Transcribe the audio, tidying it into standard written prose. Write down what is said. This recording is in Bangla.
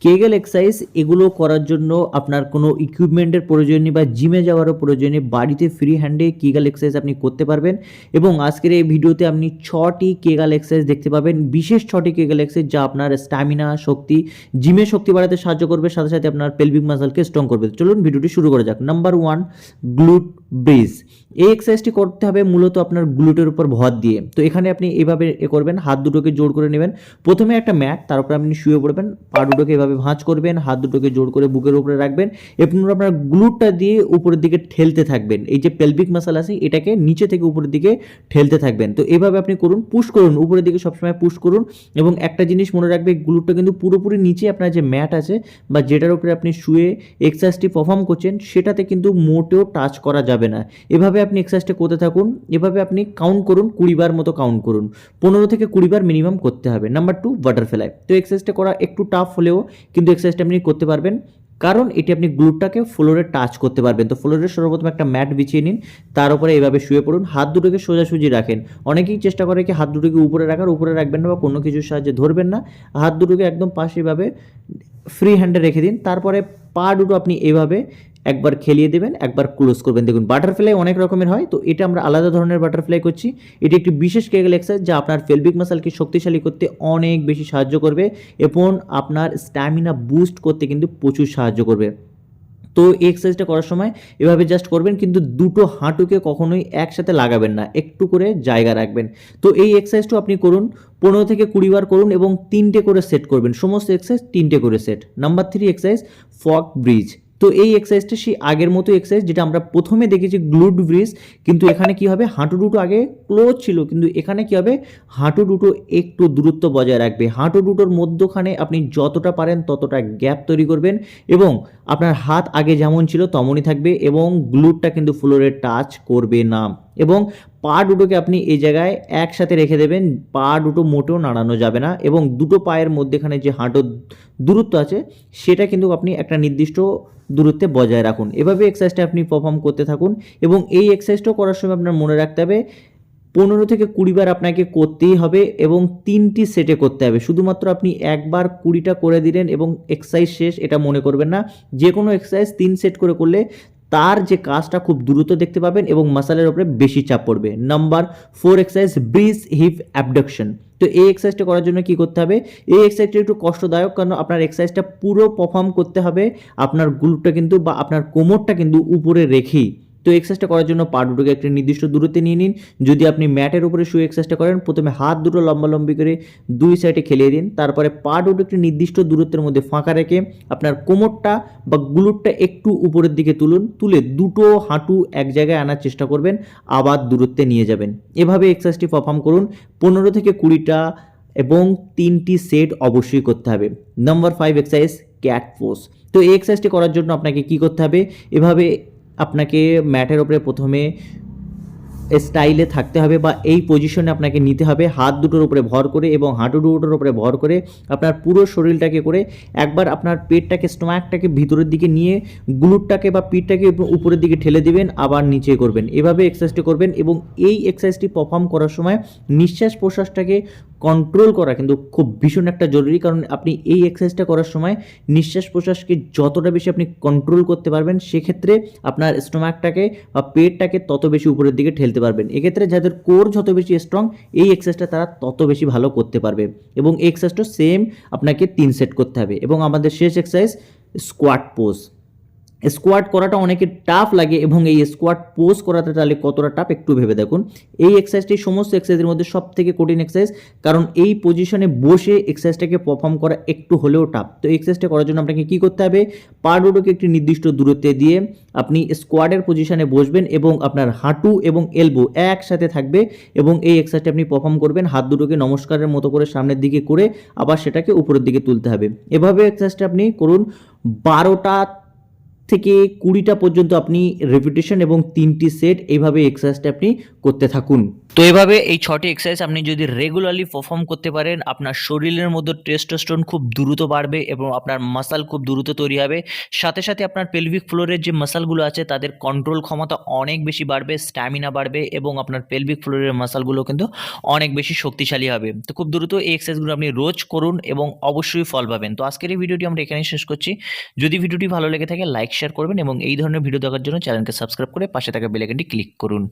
কেগেল এক্সারসাইজ এগুলো করার জন্য আপনার কোনো ইকুইপমেন্টের প্রয়োজন নেই বা জিমে যাওয়ারও প্রয়োজন নেই, বাড়িতে ফ্রি হ্যান্ডে কেগেল এক্সারসাইজ আপনি করতে পারবেন। এবং আজকের এই ভিডিওতে আপনি 6টি কেগেল এক্সারসাইজ দেখতে পাবেন, বিশেষ 6টি কেগেল এক্সারসাইজ যা আপনার স্ট্যামিনা, শক্তি, জিমে শক্তি বাড়াতে সাহায্য করবে, সাথে সাথে আপনার পেলভিক মাসলকে স্ট্রং করবে। চলুন ভিডিওটি শুরু করা যাক। Number 1, glute bridge. এই এক্সারসাইজটি করতে হবে মূলত আপনার গ্লুটের উপর ভর দিয়ে। তো এখানে আপনি এইভাবে করবেন, হাত দুটোকে জোড় করে নেবেন। প্রথমে একটা ম্যাট, তার উপর আপনি শুয়ে পড়বেন, পা দুটোকে এভাবে ভাঁজ করবেন, হাত দুটোকে জোড় করে বুকের উপরে রাখবেন এবং আপনার গ্লুটটা দিয়ে উপরের দিকে ঠেলতে থাকবেন। এই যে পেলভিক মাসল আছে এটাকে নিচে থেকে উপরের দিকে ঠেলতে থাকবেন। তো এভাবে আপনি করুন, পুশ করুন, উপরের দিকে সবসময় পুশ করুন। এবং একটা জিনিস মনে রাখবে, গ্লুটটা কিন্তু পুরোপুরি নিচে আপনার যে ম্যাট আছে বা যেটার উপরে আপনি শুয়ে এক্সারসাইজটি পারফর্ম করছেন সেটাতে কিন্তু মোটেও টাচ করা যাবে না। এভাবে আপনি এক্সারসাইজটা করতে থাকুন। এভাবে আপনি কাউন্ট করুন, 20 বার মতো কাউন্ট করুন, 15 থেকে 20 বার মিনিমাম করতে হবে। Number 2, butterfly. তো এক্সারসাইজটা করা একটু টাফ হলেও কিন্তু এক্সারসাইজটা আপনি করতে পারবেন, কারণ এটি আপনি গ্লুটটাকে ফ্লোরে টাচ করতে পারবেন। তো ফ্লোরে সর্বপ্রথম একটা ম্যাট বিছিয়ে নিন, তার উপরে এইভাবে শুয়ে পড়ুন, হাত দুটোকে সোজাসুজি রাখেন। অনেকেই চেষ্টা করে কি হাত দুটোকে উপরে রাখার, উপরে রাখবেন না বা কোনো কিছুর সাহায্যে ধরবেন না, হাত দুটোকে একদম পাশে এভাবে ফ্রি হ্যান্ডে রেখে দিন। তারপরে পা দুটো আপনি এভাবে একবার খেলিয়ে দেবেন, একবার ক্লোজ করবেন। দেখুন বাটারফ্লাই অনেক রকমের হয়, তো এটা আমরা আলাদা ধরনের বাটারফ্লাই করছি। এটি একটি বিশেষ কেগেল এক্সারসাইজ যা আপনার পেলভিক মাসলকে শক্তিশালী করতে অনেক বেশি সাহায্য করবে এবং আপনার স্ট্যামিনা বুস্ট করতে কিন্তু প্রচুর সাহায্য করবে। তো এই এক্সারসাইজটা করার সময় এভাবে জাস্ট করবেন, কিন্তু দুটো হাঁটুকে কখনোই একসাথে লাগাবেন না, একটু করে জায়গা রাখবেন। তো এই এক্সারসাইজটা আপনি করুন, 15 থেকে 20 বার করুন এবং 3টে করে সেট করবেন। সমস্ত এক্সারসাইজ 3টে করে সেট। নাম্বার 3 এক্সারসাইজ, ফক ব্রিজ। তো এই এক্সারসাইজটা সেই আগের মতো এক্সারসাইজ যেটা আমরা প্রথমে দেখেছি গ্লুট ব্রিজ, কিন্তু এখানে কি হবে, হাঁটু দুটো আগে ক্লোজ ছিল, কিন্তু এখানে কি হবে, হাঁটু দুটো একটু দূরত্ব বজায় রাখবে। হাঁটু দুটোর মধ্যখানে আপনি যতটা পারেন ততটা গ্যাপ তৈরি করবেন এবং আপনার হাত আগে যেমন ছিল তেমনই থাকবে এবং গ্লুটটা কিন্তু ফ্লোরে টাচ করবে না। এবং পা দুটোকে আপনি এই জায়গায় একসাথে রেখে দেবেন, পা দুটো মোটেও নাড়ানো যাবে না এবং দুটো পায়ের মধ্যেখানে যে হাঁটুর দূরত্ব আছে সেটা কিন্তু আপনি একটা নির্দিষ্ট দূরত্বে বজায় রাখুন। এভাবে এক্সারসাইজটা আপনি পারফর্ম করতে থাকুন এবং এই এক্সারসাইজটাও করার সময় আপনার মনে রাখতে হবে 15 থেকে 20 বার আপনাকে করতেই হবে এবং 3টি সেটে করতে হবে। শুধুমাত্র আপনি একবার 20টা করে দিলেন এবং এক্সারসাইজ শেষ এটা মনে করবেন না। যে কোনো এক্সারসাইজ 3 সেট করে করলে তার যে কাজটা খুব দ্রুত দেখতে পাবেন এবং মাসলের উপরে বেশি চাপ পড়বে। Number 4 exercise, bridge hip abduction. তো এই এক্সারসাইজটা করার জন্য কি করতে হবে, এই এক্সারসাইজটা একটু কষ্টদায়ক, কারণ আপনার এক্সারসাইজটা পুরো পারফর্ম করতে হবে আপনার গ্লুটটা কিন্তু বা আপনার কোমরটা কিন্তু উপরে রেখেই। তো এক্সারসাইজটা করার জন্য পা দুটোকে একটা নির্দিষ্ট দূরত্বে নিয়ে নিন। যদি আপনি ম্যাটের উপরে শুয়ে এক্সারসাইজটা করেন, প্রথমে হাত দুটো লম্বালম্বি করে দুই সাইডে খেলিয়ে দিন, তারপরে পা দুটো একটি নির্দিষ্ট দূরত্বের মধ্যে ফাঁকা রেখে আপনার কোমরটা বা গ্লুটটা একটু উপরের দিকে তুলুন, তুলে দুটো হাঁটু এক জায়গায় আনার চেষ্টা করবেন, আবার দূরত্বে নিয়ে যাবেন। এভাবে এক্সারসাইজটি পারফর্ম করুন 15 থেকে 20টা এবং 3টি সেট অবশ্যই করতে হবে। Number 5 exercise, cat pose. তো এই এক্সারসাইজটি করার জন্য আপনাকে কি করতে হবে, এভাবে আপনাকে ম্যাটের উপরে প্রথমে স্টাইলে থাকতে হবে বা এই পজিশনে আপনাকে নিতে হবে, হাত দুটোর উপরে ভর করে এবং হাঁটু দুটোর উপরে ভর করে আপনার পুরো শরীরটাকে করে একবার আপনার পেটটাকে, স্টোমাকটাকে ভিতরের দিকে নিয়ে গ্লুটটাকে বা পিঠটাকে উপরের দিকে ঠেলে দিবেন, আবার নিচে করবেন। এভাবে এক্সারসাইজটি করবেন এবং এই এক্সারসাইজটি পারফর্ম করার সময় নিঃশ্বাস প্রশ্বাসটাকে কন্ট্রোল করা কিন্তু খুব ভীষণ একটা জরুরি, কারণ আপনি এই এক্সারসাইজটা করার সময় নিঃশ্বাস প্রশ্বাসকে যতটা বেশি আপনি কন্ট্রোল করতে পারবেন সেক্ষেত্রে আপনার স্টোমাকটাকে বা পেটটাকে তত বেশি উপরের দিকে ঠেলতে পারবেন। এক্ষেত্রে যাদের কোর যত বেশি স্ট্রং এই এক্সারসাইজটা তারা তত বেশি ভালো করতে পারবে এবং এই এক্সারসাইজটা সেম আপনাকে 3 সেট করতে হবে। এবং আমাদের শেষ এক্সারসাইজ, স্কোয়াট পোজ। স্কোয়াট করাটা অনেকে টাফ লাগে এবং এই স্কোয়াট পোজ করাতে তাহলে কতটা টাফ একটু ভেবে দেখুন। এই এক্সারসাইজটি সমস্ত এক্সারসাইজের মধ্যে সব থেকে কঠিন এক্সারসাইজ, কারণ এই পজিশনে বসে এক্সারসাইজটাকে পারফর্ম করা একটু হলেও টাফ। তো এই এক্সারসাইজটা করার জন্য আপনাকে কি করতে হবে, পা দুটোকে একটি নির্দিষ্ট দূরত্বে দিয়ে আপনি স্কোয়াডের পজিশনে বসবেন এবং আপনার হাঁটু এবং এলবো একসাথে থাকবে এবং এই এক্সারসাইজটা আপনি পারফর্ম করবেন। হাত দুটোকে নমস্কারের মতো করে সামনের দিকে করে আবার সেটাকে উপরের দিকে তুলতে হবে। এভাবে এক্সারসাইজটা আপনি করুন 12টা থেকে 20টা পর্যন্ত আপনি রিপিটেশন এবং 3টি সেট এইভাবে এক্সারসাইজটা আপনি করতে থাকুন। তো এভাবে এই ৬টি এক্সারসাইজ আপনি যদি রেগুলারলি পারফর্ম করতে পারেন, আপনার শরীরের মধ্যে টেস্টোস্টেরন খুব দ্রুত বাড়বে এবং আপনার মাসল খুব দ্রুত তৈরি হবে। সাথে, সাথে আপনার পেলভিক ফ্লোরের যে মাসলগুলো আছে তাদের কন্ট্রোল ক্ষমতা অনেক বেশি বাড়বে, স্ট্যামিনা বাড়বে এবং আপনার পেলভিক ফ্লোরের মাসলগুলো কিন্তু অনেক বেশি শক্তিশালী হবে। তো খুব দ্রুত এই এক্সারসাইজগুলো আপনি রোজ করুন এবং অবশ্যই ফল পাবেন। তো আজকের এই ভিডিওটি আমরা এখানেই শেষ করছি। যদি ভিডিওটি ভালো লেগে থাকে লাইক, শেয়ার করবেন এবং এই ধরনের ভিডিও দেখার জন্য চ্যানেলকে সাবস্ক্রাইব করে পাশে থাকা বেল আইকনটি ক্লিক করুন।